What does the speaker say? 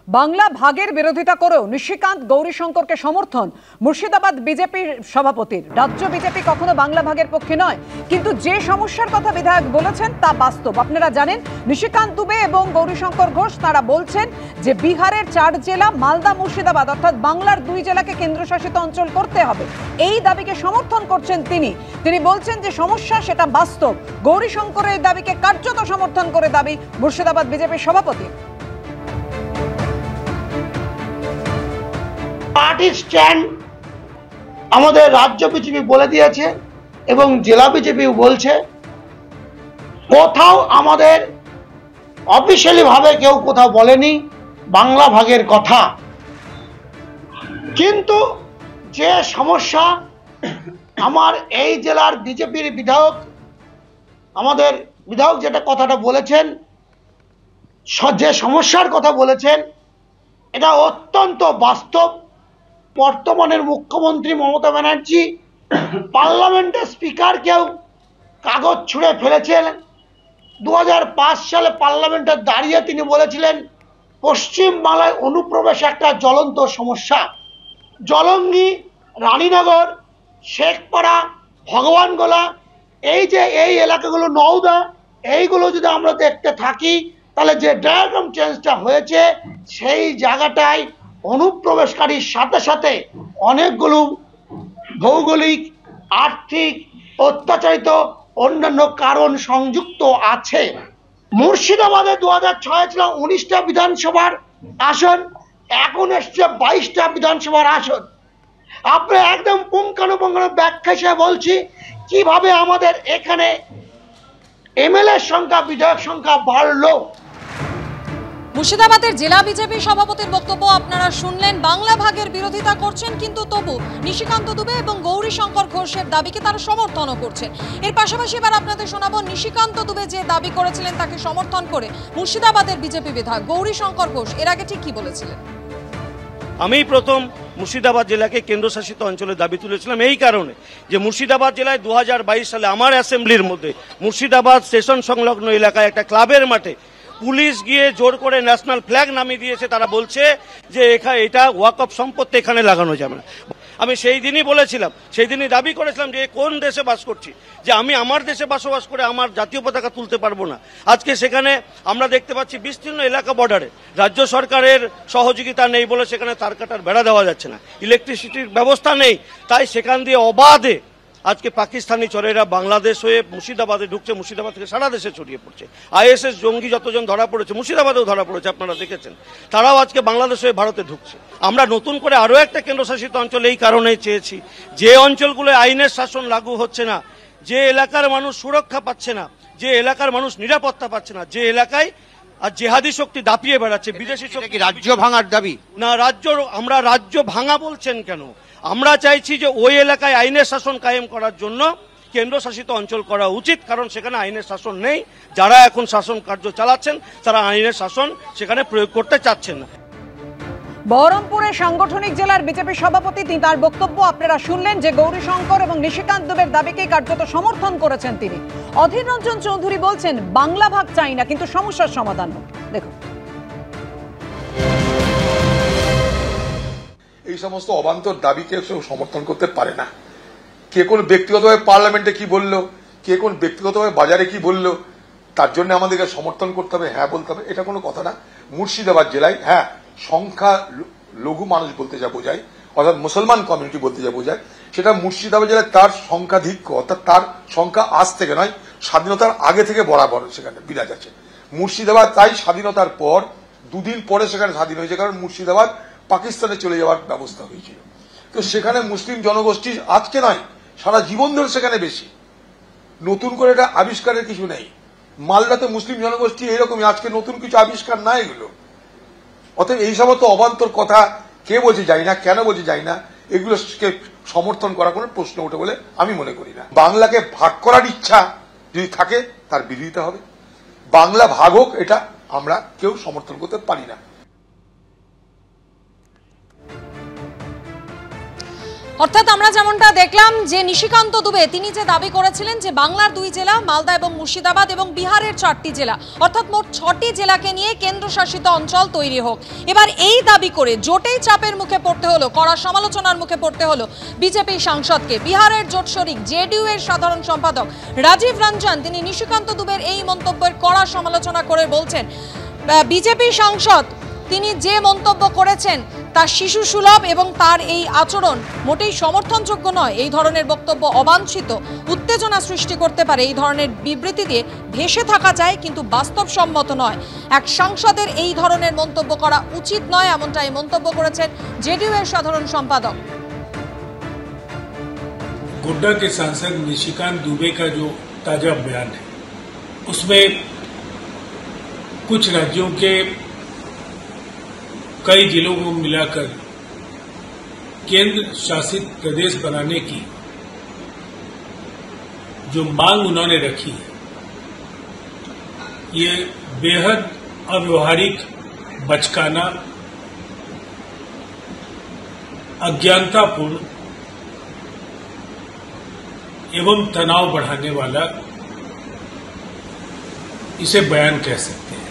বাংলা ভাগের বিরোধিতা করেও নিশিকান্ত গৌরীশঙ্করকে সমর্থন মুর্শিদাবাদ বিজেপির সভাপতির। রাজ্য বিজেপি কখনো বাংলা ভাগের পক্ষে নয়, কিন্তু যে সমস্যার কথা বিধায়ক বলেছেন তা বাস্তব। আপনারা জানেন নিশিকান্ত দুবে এবং গৌরীশঙ্কর ঘোষ তারা বলছেন যে বিহারের 4 জেলা মালদা মুর্শিদাবাদ অর্থাৎ বাংলার 2 জেলাকে কেন্দ্রশাসিত অঞ্চল করতে হবে। এই দাবিকে সমর্থন করছেন তিনি বলছেন যে সমস্যা সেটা বাস্তব। গৌরীশঙ্করের দাবিকে কার্যত সমর্থন করে দাবি মুর্শিদাবাদ বিজেপির সভাপতি। পার্টির স্ট্যান্ড আমাদের রাজ্য বিজেপি বলে দিয়েছে এবং জেলা বিজেপি বলছে। কোথাও আমাদের অফিসিয়ালি ভাবে কেউ কোথাও বলেনি বাংলা ভাগের কথা, কিন্তু যে সমস্যা আমার এই জেলার বিজেপির বিধায়ক আমাদের বিধায়ক যেটা কথাটা বলেছেন, যে সমস্যার কথা বলেছেন এটা অত্যন্ত বাস্তব। বর্তমানের মুখ্যমন্ত্রী মমতা ব্যানার্জি পার্লামেন্টের স্পিকারকেও কাগজ ছুঁড়ে ফেলেছেন। 2005 সালে পার্লামেন্টে দাঁড়িয়ে তিনি বলেছিলেন পশ্চিম বাংলায় অনুপ্রবেশ একটা জ্বলন্ত সমস্যা। জলঙ্গি, রানীনগর, শেখপাড়া, ভগবানগোলা, এই এলাকাগুলো, নওদা, এইগুলো যদি আমরা দেখতে থাকি তাহলে যে ডায়াগ্রাম চেঞ্জটা হয়েছে সেই জায়গাটায় অনুপ্রবেশকারীর সাথে সাথে অনেকগুলো ভৌগোলিক, আর্থিক, অত্যাচারিত অন্যান্য কারণ সংযুক্ত আছে। মুর্শিদাবাদে 2006 ছিল 19টা বিধানসভার আসন, এখন এসছে 22টা বিধানসভার আসন। আপনি একদম পুঙ্খানুপুঙ্খ ব্যাখ্যা হিসেবে বলছি কিভাবে আমাদের এখানে এমএলএ সংখ্যা, বিধায়ক সংখ্যা বাড়লো। মুর্শিদাবাদের জেলা বিজেপি সভাপতির বক্তব্য আপনারা শুনলেন। বাংলা ভাগের বিরোধিতা করছেন, কিন্তু তবু নিশিকান্ত দুবে এবং গৌরীশঙ্কর ঘোষের দাবিকে তারা সমর্থনও করছেন। এর পাশাপাশি এবার আপনাদের শোনাবো নিশিকান্ত দুবে যে দাবি করেছিলেন তাকে সমর্থন করে মুর্শিদাবাদের বিজেপি বিধায়ক গৌরীশঙ্কর ঘোষ এর আগে ঠিক কি বলেছিলেন। আমি প্রথম মুর্শিদাবাদ জেলাকে কেন্দ্রশাসিত অঞ্চলের দাবি তুলেছিলাম এই কারণে যে মুর্শিদাবাদ জেলায় 2022 সালে আমার অ্যাসেম্বলির মধ্যে মুর্শিদাবাদ স্টেশন সংলগ্ন এলাকায় একটা ক্লাবের মাঠে পুলিশ গিয়ে জোর করে ন্যাশনাল ফ্ল্যাগ নামিয়ে দিয়েছে। তারা বলছে যে এটা ওয়াকফ সম্পত্তি, এখানে লাগানো যাবে না। আমি সেই দিনই বলেছিলাম, সেই দিনই দাবি করেছিলাম যে কোন দেশে বাস করছি, যে আমি আমার দেশে বসবাস করে আমার জাতীয় পতাকা তুলতে পারবো না। আজকে সেখানে আমরা দেখতে পাচ্ছি বিস্তীর্ণ এলাকা বর্ডারে রাজ্য সরকারের সহযোগিতা নেই বলে সেখানে তার কাটার বেড়া দেওয়া যাচ্ছে না, ইলেকট্রিসিটির ব্যবস্থা নেই, তাই সেখান দিয়ে অবাধে আজকে পাকিস্তানি চোরেরা বাংলাদেশ হয়ে মুর্শিদাবাদে ঢুকছে, মুর্শিদাবাদ থেকে সারা দেশে ছড়িয়ে পড়ছে। আইএসএস জঙ্গি যতজন ধরা পড়েছে মুর্শিদাবাদেও ধরা পড়েছে, আপনারা দেখেছেন, তারাও আজকে বাংলাদেশ হয়ে ভারতে ঢুকছে। আমরা নতুন করে আরও একটা কেন্দ্রশাসিত অঞ্চল এই কারণেই চেয়েছি, যে অঞ্চলগুলোয় আইনের শাসন লাগু হচ্ছে না, যে এলাকার মানুষ সুরক্ষা পাচ্ছে না, যে এলাকার মানুষ নিরাপত্তা পাচ্ছে না, যে এলাকায় আর জেহাদি শক্তি দাপিয়ে বেড়াচ্ছে, বিদেশি শক্তি। রাজ্য ভাঙার দাবি না, আমরা রাজ্য ভাঙা বলছেন কেন? আমরা চাইছি যে ওই এলাকায় আইনের শাসন কায়েম করার জন্য কেন্দ্রশাসিত অঞ্চল করা উচিত, কারণ সেখানে আইনের শাসন নেই। যারা এখন শাসন কার্য চালাচ্ছেন তারা আইনের শাসন সেখানে প্রয়োগ করতে চাচ্ছেন না। বহরমপুরে সাংগঠনিক জেলার বিজেপি সভাপতি তার বক্তব্য আপনারা শুনলেন যে গৌরীশঙ্কর এবং নিশিকান্ত দুবের দাবিকে কার্যত সমর্থন করেছেন তিনি। অধীর রঞ্জন চৌধুরী বলছেন বাংলা ভাগ চাই না, কিন্তু সমস্যার সমাধান হোক। দেখুন, এই সমস্ত অবান্তর দাবিকে কেউ সমর্থন করতে পারে না। কে কোন ব্যক্তিগতভাবে পার্লামেন্টে কি বললো, কে কোন ব্যক্তিগতভাবে বাজারে কি বললো, তার জন্য আমাদেরকে সমর্থন করতে হবে, হ্যাঁ বলতে হবে, এটা কোনো কথা না। মুর্শিদাবাদ জেলায় হ্যাঁ সংখ্যা লঘু মানুষ বলতে যা বোঝায়, অর্থাৎ মুসলমান কমিউনিটি বলতে যা বোঝায়, সেটা মুর্শিদাবাদ জেলায় তার সংখ্যাধিক্য, অর্থাৎ তার সংখ্যা আজ থেকে নয়, স্বাধীনতার আগে থেকে বরাবর সেখানে বিরাজ আছে। মুর্শিদাবাদ তাই স্বাধীনতার পর 2 দিন পরে সেখানে স্বাধীন হয়েছে, কারণ মুর্শিদাবাদ পাকিস্তানে চলে যাওয়ার ব্যবস্থা হয়েছিল। তো সেখানে মুসলিম জনগোষ্ঠী আজকে নয়, সারা জীবন ধরে সেখানে বেশি। নতুন করে এটা আবিষ্কারের কিছু নেই। মালদাতে মুসলিম জনগোষ্ঠী এরকমই, আজকে নতুন কিছু আবিষ্কার না এগুলো। অতএব এই সমস্ত অবান্তর কথা কে বলছে যাই না, কেন বলছে যাই না, এগুলোকে সমর্থন করা কোনো প্রশ্ন ওঠে বলে আমি মনে করি না। বাংলাকে ভাগ করার ইচ্ছা যদি থাকে তার বিরোধিতা হবে। বাংলা ভাগ হোক, এটা আমরা কেউ সমর্থন করতে পারি না। অর্থাৎ আমরা যেমনটা দেখলাম যে নিশিকান্ত দুবে তিনি যে দাবি করেছিলেন যে বাংলার 2 জেলা মালদা এবং মুর্শিদাবাদ এবং বিহারের 4টি জেলা অর্থাৎ মোট 6টি জেলাকে নিয়ে কেন্দ্রশাসিত অঞ্চল তৈরি হোক। এবার এই দাবি করে জোটেই চাপের মুখে পড়তে হলো, কড়া সমালোচনার মুখে পড়তে হলো বিজেপি সাংসদকে। বিহারের জোট শরিক জেডিইউ এর সাধারণ সম্পাদক রাজীব রঞ্জন তিনি নিশিকান্ত দুবের এই মন্তব্যের কড়া সমালোচনা করে বলছেন বিজেপি সাংসদ তিনি যে মন্তব্য করেছেন তা শিশু সুলভ এবং তার এই আচরণ মোটেই সমর্থনযোগ্য নয়। এই ধরনের বক্তব্য অবাঞ্ছিত, উত্তেজনা সৃষ্টি করতে পারে। এই ধরনের বিবৃতি দিয়ে ভেসে থাকা যায় কিন্তু বাস্তবসম্মত নয়। এক সাংসদের এই ধরনের মন্তব্য করা উচিত নয়, এমনটাই মন্তব্য করেছেন জেডিইউ এর সাধারণ সম্পাদক। गोड्डा के सांसद निशिकांत दुबे का जो ताजा बयान है उसमें कुछ राज्यों के कई जिलों को मिलाकर केंद्र शासित प्रदेश बनाने की जो मांग उन्होंने रखी है ये बेहद अव्यवहारिक, बचकाना, अज्ञानतापूर्ण एवं तनाव बढ़ाने वाला इसे बयान कह सकते हैं।